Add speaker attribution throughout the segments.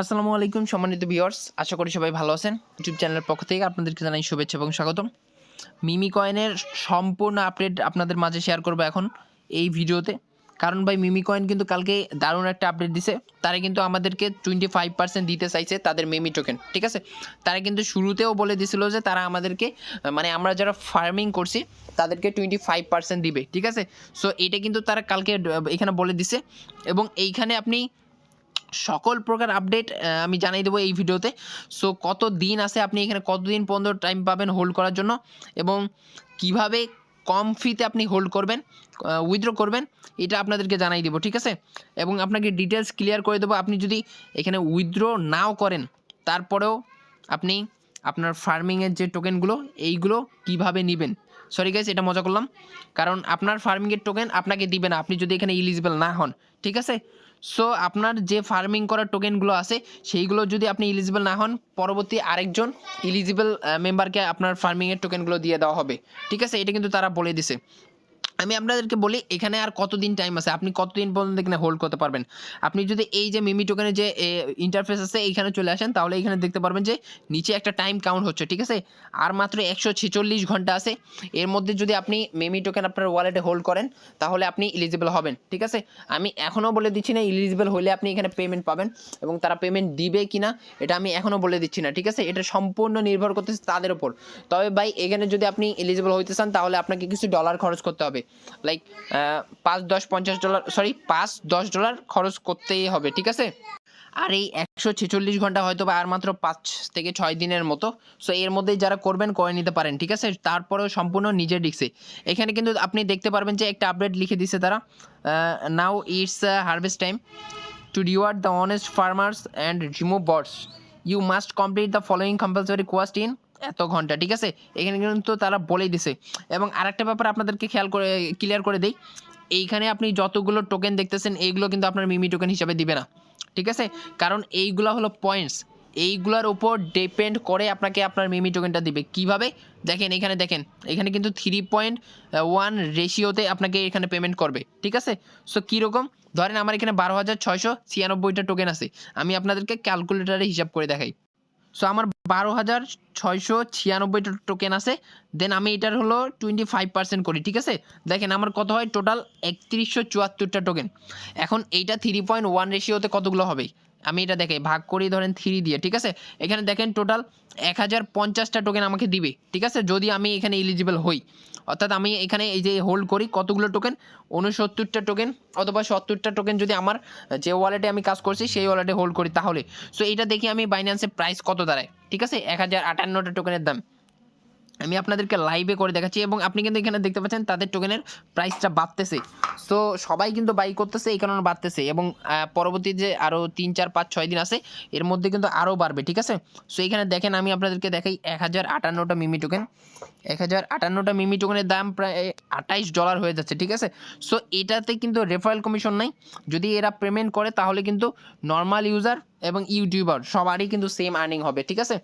Speaker 1: আসসালামু আলাইকুম সম্মানিত ভিউয়ার্স, আশা করি সবাই ভালো আছেন। ইউটিউব চ্যানেলের পক্ষ থেকে আপনাদেরকে জানাই শুভেচ্ছা এবং স্বাগতম। মিমি কয়েনের সম্পূর্ণ আপডেট আপনাদের মাঝে শেয়ার করব এখন এই ভিডিওতে। কারণ ভাই মিমি কয়েন কিন্তু কালকে দারুণ একটা আপডেট দিছে। তারা কিন্তু আমাদেরকে 25% দিতে চাইছে তাদের মিমি টোকেন, ঠিক আছে? তারা কিন্তু শুরুতেও বলে দিছিল যে তারা আমাদেরকে মানে আমরা যারা ফার্মিং করছি তাদেরকে 25% দিবে, ঠিক আছে? সো এটা কিন্তু তারা কালকে এখানে বলে দিছে এবং এইখানে আপনি সকল প্রকার আপডেট আমি জানিয়ে দেবো এই ভিডিওতে। সো কত দিন আছে, আপনি এখানে কতদিন পর্যন্ত টাইম পাবেন হোল্ড করার জন্য এবং কিভাবে কম ফিতে আপনি হোল্ড করবেন, উইথড্র করবেন, এটা আপনাদেরকে জানাই দেবো, ঠিক আছে? এবং আপনাকে ডিটেলস ক্লিয়ার করে দেবো। আপনি যদি এখানে উইথড্র নাও করেন তারপরেও আপনি আপনার ফার্মিংয়ের যে টোকেনগুলো এইগুলো কিভাবে নেবেন। সরি গাইস, এটা মজা করলাম, কারণ আপনার ফার্মিংয়ের টোকেন আপনাকে দিবে না আপনি যদি এখানে এলিজিবল না হন, ঠিক আছে? সো আপনার যে ফার্মিং করার টোকেনগুলো আছে সেইগুলো যদি আপনি এলিজিবল না হন, পরবর্তী আরেকজন এলিজিবল মেম্বারকে আপনার ফার্মিংয়ের টোকেনগুলো দিয়ে দেওয়া হবে, ঠিক আছে? এটা কিন্তু তারা বলে দিছে। আমি আপনাদেরকে বলি এখানে আর কতদিন টাইম আছে, আপনি কতদিন পর্যন্ত এখানে হোল্ড করতে পারবেন। আপনি যদি এই যে মিমি টোকেনের যে ইন্টারফেস আছে এইখানে চলে আসেন, তাহলে এখানে দেখতে পারবেন যে নিচে একটা টাইম কাউন্ট হচ্ছে, ঠিক আছে? আর মাত্র 146 ঘন্টা আছে। এর মধ্যে যদি আপনি মিমি টোকেন আপনার ওয়ালেটে হোল্ড করেন তাহলে আপনি এলিজিবল হবেন, ঠিক আছে? আমি এখনও বলে দিচ্ছি না এলিজিবল হলে আপনি এখানে পেমেন্ট পাবেন এবং তারা পেমেন্ট দিবে কিনা এটা আমি এখনও বলে দিচ্ছি না, ঠিক আছে? এটা সম্পূর্ণ নির্ভর করতেছে তাদের উপর। তবে ভাই এখানে যদি আপনি এলিজিবল হইতে চান তাহলে আপনাকে কিছু ডলার খরচ করতে হবে, লাইক $5-10 সরি $5-10 খরচ করতেই হবে, ঠিক আছে? আর এই 146 ঘন্টা হয়তো বা আর মাত্র 5 থেকে 6 দিনের মতো। সো এর মধ্যেই যারা করবেন করে নিতে পারেন, ঠিক আছে? তারপরেও সম্পূর্ণ নিজের রিস্কে। এখানে কিন্তু আপনি দেখতে পারবেন যে একটা আপডেট লিখে দিছে তারা, now it's harvest time to reward the honest farmers and remove bots you must complete the following compulsory quest in এত ঘন্টা, ঠিক আছে? এখানে কিন্তু তারা বলেই দিছে। এবং আরেকটা ব্যাপার আপনাদেরকে ক্লিয়ার করে দেই, এইখানে আপনি যতগুলো টোকেন দেখতেছেন এইগুলো কিন্তু আপনার মিমি টোকেন হিসাবে দিবে না, ঠিক আছে? কারণ এইগুলো হলো পয়েন্টস, এইগুলোর উপর ডিপেন্ড করে আপনাকে আপনার মিমি টোকেনটা দিবে। কিভাবে দেখেন, এখানে কিন্তু 3.1 রেশিওতে আপনাকে এখানে পেমেন্ট করবে, ঠিক আছে? সো কীরকম, ধরেন আমার এখানে 12,696টা টোকেন আছে, আমি আপনাদেরকে ক্যালকুলেটারে হিসাব করে দেখাই। সো আমার 12,696টা টোকেন আছে, দেন আমি এটার হলো 25% করি, ঠিক আছে? দেখেন আমার কত হয়, টোটাল 3174টা টোকেন। এখন এইটা 3.1 রেশিওতে কতগুলো হবে আমি এটা দেখাই, ভাগ করি ধরেন 3 দিয়ে, ঠিক আছে? এখানে দেখেন টোটাল 1050টা টোকেন আমাকে দিবে, ঠিক আছে? যদি আমি এখানে এলিজিবল হই, অর্থাৎ আমি এখানে এই যে হোল্ড করি কতগুলো টোকেন, 69টা টোকেন অথবা 70টা টোকেন যদি আমার যে ওয়ালেটে আমি কাজ করছি সেই ওয়ালেটে হোল্ড করি তাহলে। সো এটা দেখি আমি বাইন্যান্সে প্রাইস কত দাঁড়ায়, ঠিক আছে? 1058টা টোকেনের দাম আমি আপনাদেরকে লাইভে করে দেখাচ্ছি এবং আপনি কিন্তু এখানে দেখতে পাচ্ছেন তাদের টোকেনের প্রাইসটা বাড়তেছে। সো সবাই কিন্তু বাই করতেছে, এই কারণে বাড়তেছে এবং পরবর্তী যে আরও 3-4-5-6 দিন আছে এর মধ্যে কিন্তু আরও বাড়বে, ঠিক আছে? সো এখানে দেখেন আমি আপনাদেরকে দেখাই 1058টা মিমি টোকেন, 1058টা মিমি টোকেনের দাম প্রায় $28 হয়ে যাচ্ছে, ঠিক আছে? সো এটাতে কিন্তু রেফারেল কমিশন নাই। যদি এরা পেমেন্ট করে তাহলে কিন্তু নর্মাল ইউজার এবং ইউটিউবার সবারই কিন্তু সেম আর্নিং হবে, ঠিক আছে?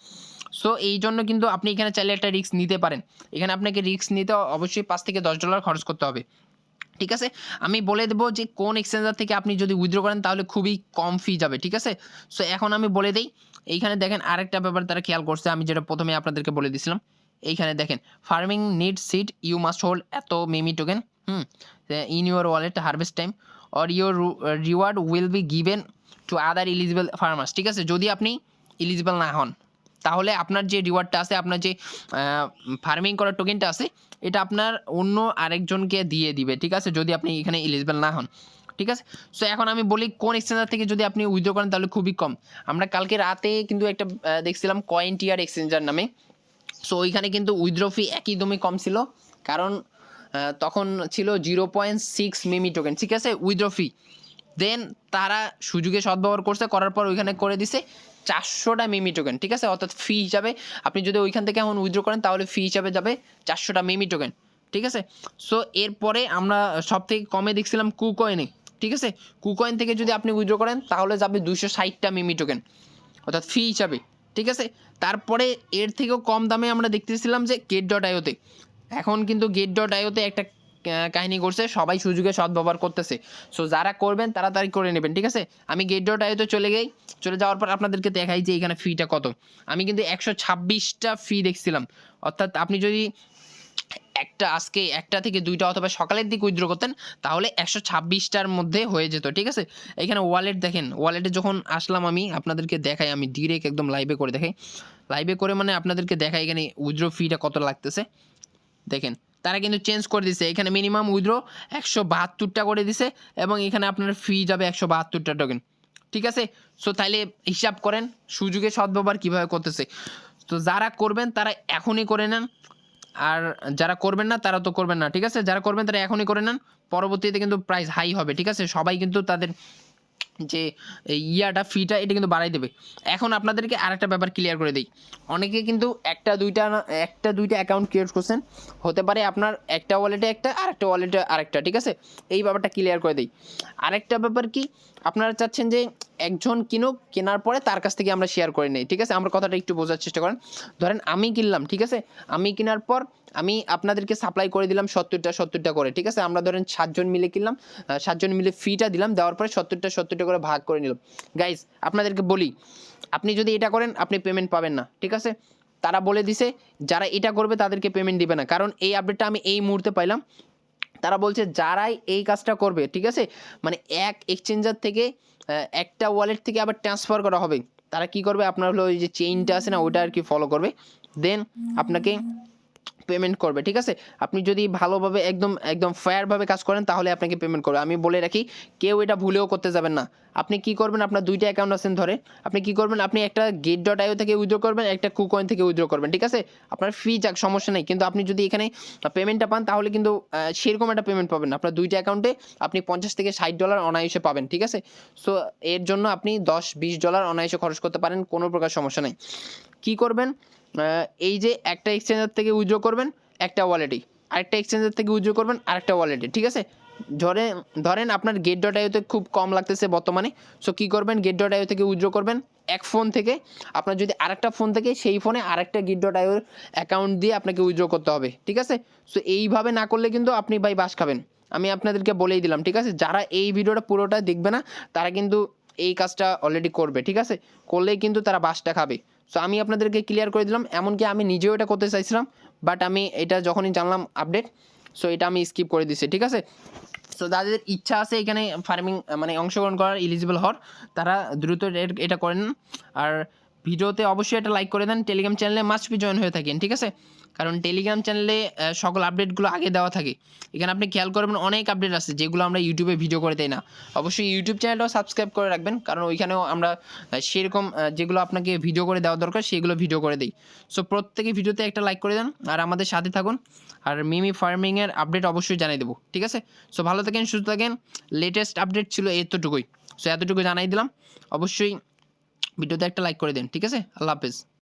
Speaker 1: সো এই জন্য কিন্তু আপনি এখানে চাইলে একটা রিস্ক নিতে পারেন। এখানে আপনাকে রিস্ক নিতে অবশ্যই $5-10 খরচ করতে হবে, ঠিক আছে? আমি বলে দেবো যে কোন এক্সচেঞ্জার থেকে আপনি যদি উইথড্র করেন তাহলে খুবই কম ফি যাবে, ঠিক আছে? সো এখন আমি বলে দেই, এইখানে দেখেন আরেকটা ব্যাপার তারা খেয়াল করছে, আমি যেটা প্রথমে আপনাদেরকে বলে দিয়েছিলাম। এইখানে দেখেন farming need seed you must hold at meme token in your wallet harvest time or your reward will be given to other eligible farmers, ঠিক আছে? যদি আপনি এলিজিবল না হন তাহলে আপনার যে রিওয়ার্ডটা আছে, আপনার যে ফার্মিং করার টোকেনটা আছে এটা আপনার অন্য আরেকজনকে দিয়ে দিবে, ঠিক আছে? যদি আপনি এখানে এলিজিবল না হন, ঠিক আছে? সো এখন আমি বলি কোন এক্সচেঞ্জার থেকে যদি আপনি উইথড্র করেন তাহলে খুবই কম। আমরা কালকে রাতে কিন্তু একটা দেখছিলাম কয়েন টিয়ার এক্সচেঞ্জার নামে। সো ওইখানে কিন্তু উইথড্র ফি একদমই কম ছিল, কারণ তখন ছিল 0.6 মিমি টোকেন, ঠিক আছে? উইথড্র ফি। দেন তারা সুযোগে সদ্ব্যবহার করছে, করার পর ওইখানে করে দিছে 400টা মিমি টোকেন, ঠিক আছে? অর্থাৎ ফি হিসাবে আপনি যদি ওইখান থেকে এখন উইথড্র করেন তাহলে ফি হিসাবে যাবে 400টা মিমি টোকেন, ঠিক আছে? সো এরপরে আমরা সব থেকে কমে দেখছিলাম কুকয়েনে, ঠিক আছে? কুকয়েন থেকে যদি আপনি উইথড্র করেন তাহলে যাবে 260টা মিমি টোকেন, অর্থাৎ ফি হিসাবে, ঠিক আছে? তারপরে এর থেকেও কম দামে আমরা দেখতেছিলাম যে গেট.ioতে। এখন কিন্তু গেট.ioতে একটা কাহিনী করছে, সবাই সুযোগে সদ্ব্যবহার করতেছে। সো যারা করবেন তাড়াতাড়ি করে নেবেন, ঠিক আছে। আমি get.io চলে যাওয়ার পর আপনাদেরকে দেখাই যে এখানে ফিটা কত। আমি কিন্তু 126টা ফি দেখছিলাম, অর্থাৎ আপনি যদি আজকে 1টা থেকে 2টা অথবা সকালের দিকে উইথড্র করতেন তাহলে 126টার মধ্যে হয়ে যেত, ঠিক আছে। এখানে ওয়ালেট দেখেন, ওয়ালেটে যখন আসলাম আমি আপনাদেরকে দেখাই, আমি ডিরেক্ট একদম লাইভে করে দেখাই। লাইভে করে মানে আপনাদেরকে দেখাই এখানে উইথড্র ফিটা কত লাগতেছে। দেখেন তারা কিন্তু চেঞ্জ করে দিছে, এখানে মিনিমাম উইথড্র 172টা করে দিছে এবং এখানে আপনার ফি যাবে 172টা টোকেন, ঠিক আছে। সো তাইলে হিসাব করেন সুযোগে সদ্ব্যবহার কীভাবে করতেছে। তো যারা করবেন তারা এখনই করে নেন, আর যারা করবেন না তারা তো করবেন না, ঠিক আছে। যারা করবেন তারা এখনই করে নেন, পরবর্তীতে কিন্তু প্রাইস হাই হবে, ঠিক আছে। সবাই কিন্তু তাদের যে ফিটা এটা কিন্তু বাড়াই দেবে। এখন আপনাদেরকে আরেকটা ব্যাপার ক্লিয়ার করে দিই, অনেকে কিন্তু একটা দুইটা অ্যাকাউন্ট ক্রিয়েট করছেন, হতে পারে আপনার একটা ওয়ালেটে একটা আরেকটা ওয়ালেটে আরেকটা, ঠিক আছে। এই ব্যাপারটা ক্লিয়ার করে দিই। আরেকটা ব্যাপার কি, আপনারা চাচ্ছেন যে একজন কেনার পরে তার কাছ থেকে আমরা শেয়ার করে নিই, ঠিক আছে। আমার কথাটা একটু বোঝার চেষ্টা করেন। ধরেন আমি কিনলাম, ঠিক আছে, আমি কেনার পর আমি আপনাদেরকে সাপ্লাই করে দিলাম 70টা করে, ঠিক আছে। আমরা ধরেন 7 জন মিলে কিনলাম, 7 জন মিলে ফিটা দিলাম, দেওয়ার পরে 70টা করে ভাগ করে নিলাম। গাইজ আপনাদেরকে বলি, আপনি যদি এটা করেন আপনি পেমেন্ট পাবেন না, ঠিক আছে। তারা বলে দিছে যারা এটা করবে তাদেরকে পেমেন্ট দিবে না, কারণ এই আপডেটটা আমি এই মুহূর্তে পাইলাম। তারা বলছে যারাই এই কাজটা করবে, ঠিক আছে, মানে এক এক্সচেঞ্জার থেকে একটা ওয়ালেট থেকে আবার ট্রান্সফার করা হবে, তারা কি করবে, আপনার হলো ওই যে চেইনটা আছে না ওইটা আর কি ফলো করবে, দেন আপনাকে পেমেন্ট করবে, ঠিক আছে। আপনি যদি ভালোভাবে একদম ফেয়ারভাবে কাজ করেন তাহলে আপনাকে পেমেন্ট করবে। আমি বলে রাখি, কেউ এটা ভুলেও করতে যাবেন না। আপনি কি করবেন, আপনার 2টা অ্যাকাউন্ট আছেন ধরে, আপনি কি করবেন, আপনি একটা get.io থেকে উইথড্র করবেন, একটা KuCoin থেকে উইথড্র করবেন, ঠিক আছে। আপনার ফি যাক সমস্যা নেই, কিন্তু আপনি যদি এখানে পেমেন্টটা পান তাহলে কিন্তু সেরকম একটা পেমেন্ট পাবেন না। আপনার 2টা অ্যাকাউন্টে আপনি $50 থেকে $60 অনায়াসে পাবেন, ঠিক আছে। সো এর জন্য আপনি $10-20 অনায়াসে খরচ করতে পারেন, কোনো প্রকার সমস্যা নেই। কি করবেন, এই যে একটা এক্সচেঞ্জার থেকে উইথড্র করবেন একটা ওয়ালেটে, আরেকটা এক্সচেঞ্জার থেকে উইথড্র করবেন আরেকটা ওয়ালেটে, ঠিক আছে। ধরেন আপনার get.io তে খুব কম লাগতেছে বর্তমানে, সো কী করবেন, get.io থেকে উইথড্র করবেন এক ফোন থেকে, আপনার যদি আরেকটা ফোন থেকে সেই ফোনে আরেকটা get.io অ্যাকাউন্ট দিয়ে আপনাকে উইথড্র করতে হবে, ঠিক আছে। সো এইভাবে না করলে কিন্তু আপনি ভাই বাস খাবেন, আমি আপনাদেরকে বলেই দিলাম, ঠিক আছে। যারা এই ভিডিওটা পুরোটা দেখবে না তারা কিন্তু এই কাজটা অলরেডি করবে, ঠিক আছে, করলেই কিন্তু তারা বাসটা খাবে। সো আমি আপনাদেরকে ক্লিয়ার করে দিলাম, এমনকি আমি নিজেও এটা করতে চাইছিলাম, বাট আমি এটা যখনই জানলাম আপডেট, সো এটা আমি স্কিপ করে দিচ্ছি, ঠিক আছে। সো যাদের ইচ্ছা আছে এখানে ফার্মিং মানে অংশগ্রহণ করার, এলিজিবল হওয়ার, তারা দ্রুত এটা করেন। আর ভিডিওতে অবশ্যই একটা লাইক করে দেন। টেলিগ্রাম চ্যানেলে মাস্ট বি জয়েন হয়ে থাকেন, ঠিক আছে, কারণ টেলিগ্রাম চ্যানেলে সকল আপডেটগুলো আগে দেওয়া থাকে। এখানে আপনি খেয়াল করবেন অনেক আপডেট আছে যেগুলো আমরা ইউটিউবে ভিডিও করে দেই না। অবশ্যই ইউটিউব চ্যানেলটাও সাবস্ক্রাইব করে রাখবেন, কারণ ওইখানেও আমরা সেরকম যেগুলো আপনাকে ভিডিও করে দেওয়া দরকার সেগুলো ভিডিও করে দিই। সো প্রত্যেকে ভিডিওতে একটা লাইক করে দেন আর আমাদের সাথে থাকুন। আর মিমি ফার্মিংয়ের আপডেট অবশ্যই জানিয়ে দেবো, ঠিক আছে। সো ভালো থাকেন, সুস্থ থাকেন। লেটেস্ট আপডেট ছিল এতটুকুই, সো এতটুকু জানাই দিলাম। অবশ্যই ভিডিওতে একটা লাইক করে দেন, ঠিক আছে। আল্লাহ হাফেজ।